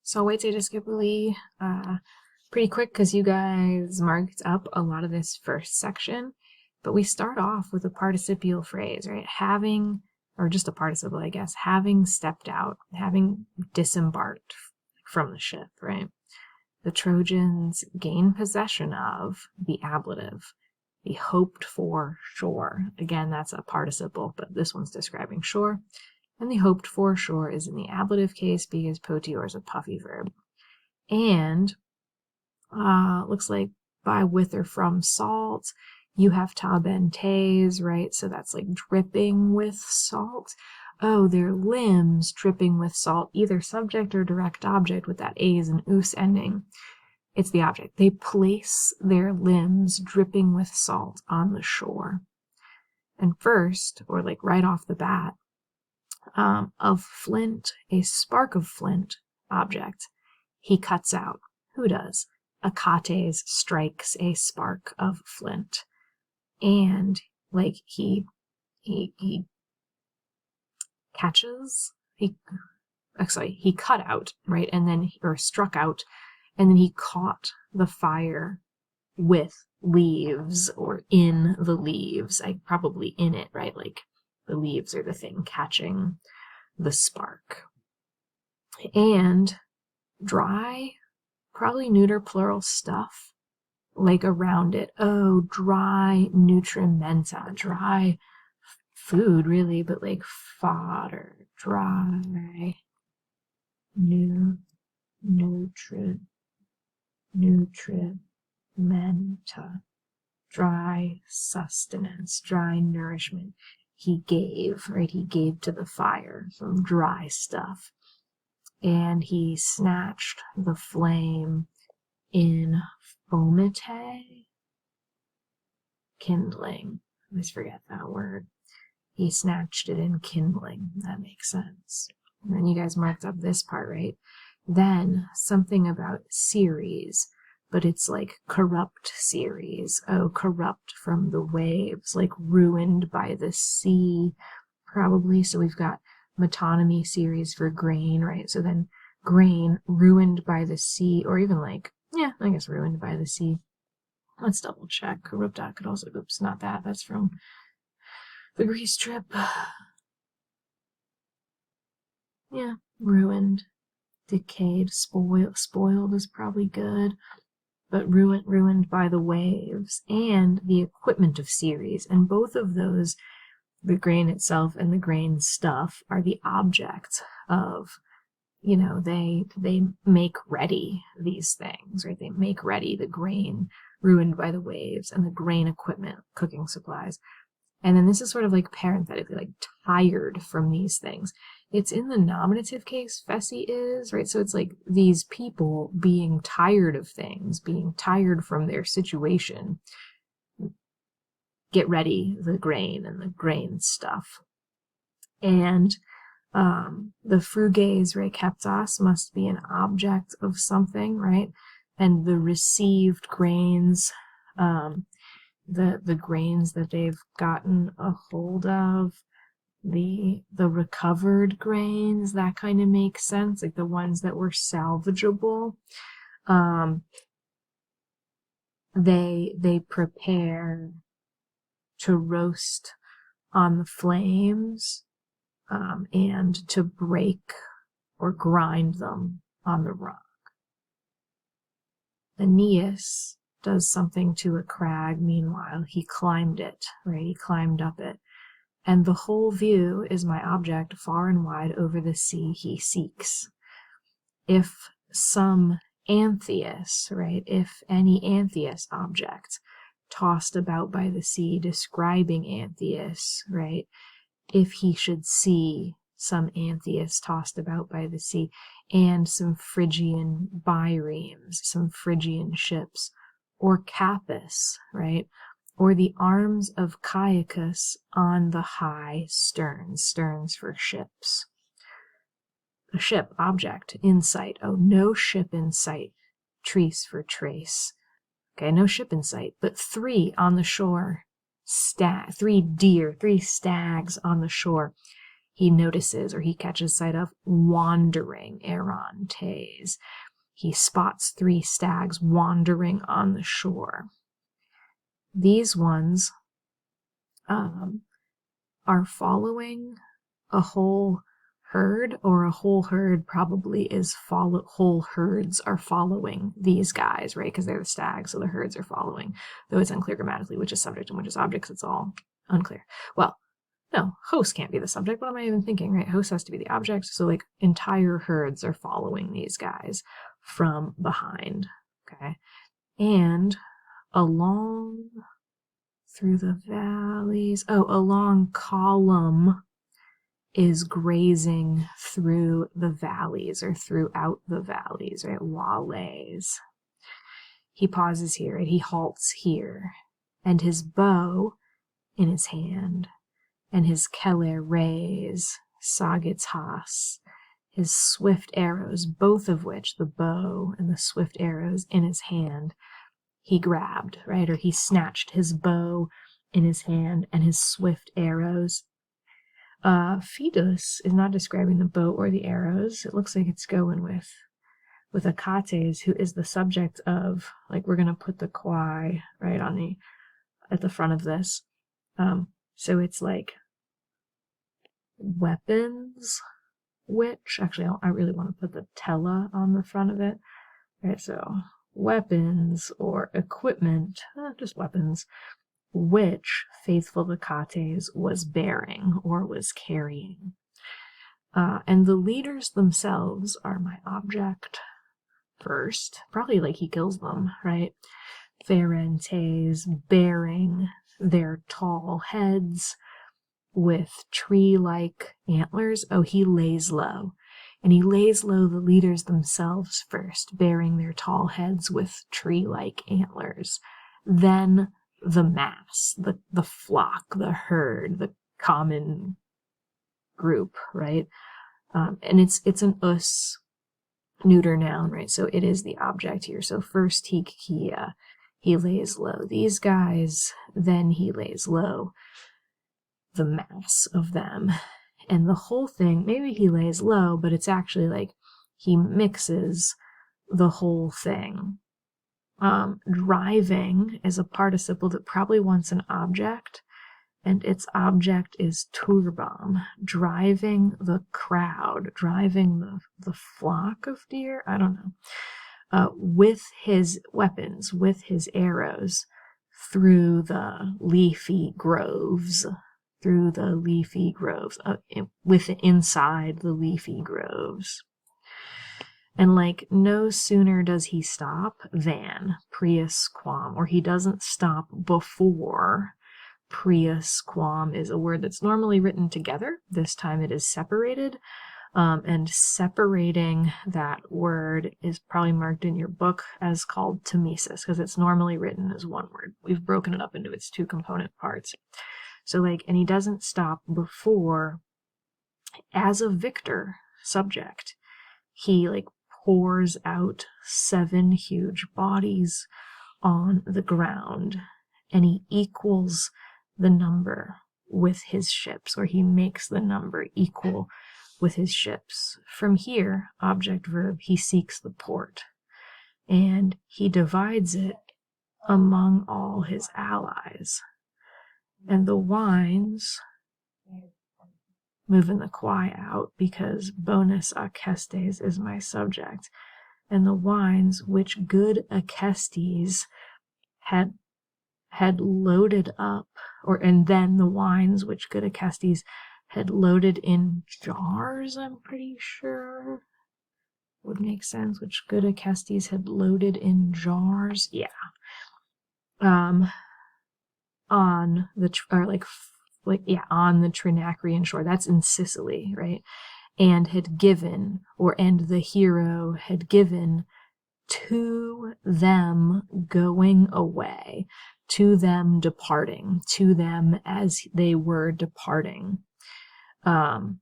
So I'll wait to just skip really pretty quick because you guys marked up a lot of this first section. But we start off with a participial phrase, right? Having, or just a participle, I guess, having stepped out, having disembarked from the ship, right? The Trojans gain possession of the ablative, the hoped for shore. Again, that's a participle, but this one's describing shore. And the hoped for shore is in the ablative case because potior is a puffy verb. And looks like by, with, or from salt, you have tabentes, right? So that's like dripping with salt. Oh, their limbs dripping with salt, either subject or direct object with that a's and us ending. It's the object. They place their limbs dripping with salt on the shore. And first, or like right off the bat, of flint, a spark of flint object, he cuts out. Who does? Achates strikes a spark of flint. And like he catches, he cut out, right? And then, or struck out, and then he caught the fire with leaves, or in the leaves, like probably in it, right? Like the leaves are the thing catching the spark. And dry, probably neuter plural stuff, like around it. Oh, dry nutrimenta, dry food, really, but like fodder, dry nutrimenta, dry sustenance, dry nourishment. He gave, right? He gave to the fire some dry stuff. And he snatched the flame in fomite, kindling. I always forget that word. He snatched it in kindling. That makes sense. And then you guys marked up this part, right? Then something about series, but it's like corrupt series. Oh, corrupt from the waves, like ruined by the sea, probably. So we've got metonymy series for grain, right? So then grain ruined by the sea, or even like, yeah, I guess ruined by the sea. Let's double check. Corrupta could also, oops, not that. That's from the Greece trip. Yeah, ruined, decayed, spoiled is probably good, but ruined by the waves, and the equipment of series. And both of those, the grain itself and the grain stuff, are the object of, you know, they make ready these things, right? They make ready the grain ruined by the waves and the grain equipment, cooking supplies. And then this is sort of like parenthetically, like tired from these things. It's in the nominative case, Fessy is, right? So it's like these people being tired of things, being tired from their situation. Get ready the grain and the grain stuff. And the fruges rekeptas must be an object of something, right? And the received grains, the grains that they've gotten a hold of, the recovered grains, that kind of makes sense, like the ones that were salvageable. They prepare to roast on the flames, and to break or grind them on the rock. Aeneas does something to a crag, meanwhile. He climbed it, right? He climbed up it. And the whole view is my object far and wide over the sea he seeks. If some Antheus, right? If any Antheus object tossed about by the sea, describing Antheus, right? If he should see some Antheus tossed about by the sea, and some Phrygian biremes, some Phrygian ships, or Capus, right? Or the arms of Caicus on the high sterns, sterns for ships. A ship, object, in sight. Oh, no ship in sight. Trees for trace. Okay, no ship in sight, but 3 on the shore. 3 deer, 3 stags on the shore. he notices or he catches sight of wandering errantes. He spots 3 stags wandering on the shore. These ones are following a whole herd, or a whole herd probably is whole herds are following these guys, right? Because they're the stags, so the herds are following. Though it's unclear grammatically which is subject and which is object, it's all unclear. Well, no, host can't be the subject. What am I even thinking, right? Host has to be the object. So like entire herds are following these guys from behind, okay? And along through the valleys, a long column is grazing through the valleys or throughout the valleys, right? Valles. He pauses here and he halts here, and his bow in his hand, and his celer rays, sagitas, his swift arrows, both of which, the bow and the swift arrows in his hand, he grabbed, right? Or he snatched his bow in his hand and his swift arrows. Fidus is not describing the bow or the arrows. It looks like it's going with Achates, who is the subject of, like, we're going to put the quai right on at the front of this. So it's like weapons, which, actually, I really want to put the tela on the front of it. Right, so weapons or equipment, just weapons, which faithful Achates was bearing or was carrying. And the leaders themselves are my object first. Probably like he kills them, right? Pharentes bearing their tall heads with tree-like antlers. Oh, he lays low. And he lays low the leaders themselves first, bearing their tall heads with tree-like antlers. Then the mass, the flock, the herd, the common group, right? And it's an us neuter noun, right? So it is the object here. So first he lays low these guys, then he lays low the mass of them. And the whole thing, maybe he lays low, but it's actually like he mixes the whole thing. Driving is a participle that probably wants an object, and its object is turbam, driving the crowd, driving the flock of deer, I don't know, with his weapons, with his arrows, through the leafy groves, inside the leafy groves. And like, no sooner does he stop than prius quam, or he doesn't stop before. Prius quam is a word that's normally written together. This time it is separated. And separating that word is probably marked in your book as called temesis, because it's normally written as one word. We've broken it up into its 2 component parts. So like, and he doesn't stop before, as a victor subject, he like pours out 7 huge bodies on the ground, and he equals the number with his ships, or he makes the number equal with his ships. From here, object verb, he seeks the port, and he divides it among all his allies. And the wines, moving the quai out because bonus Acestes is my subject, and the wines which good Acestes had loaded up, and then the wines which good Acestes had loaded in jars, I'm pretty sure would make sense, which good Acestes had loaded in jars, yeah. On the on the Trinacrian shore, that's in Sicily, right? And had given, and the hero had given to them going away, to them departing, to them as they were departing. And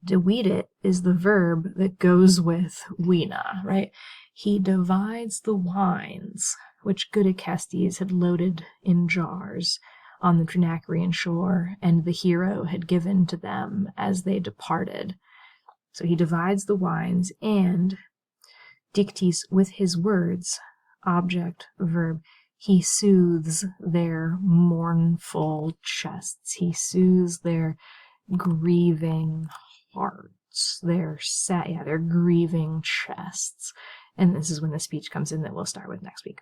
dividit is the verb that goes with wina, right? He divides the wines which good Acestes had loaded in jars on the Trinacrian shore, and the hero had given to them as they departed. So he divides the wines and dictis with his words, object, verb. He soothes their mournful chests. He soothes their grieving hearts, their grieving chests. And this is when the speech comes in that we'll start with next week.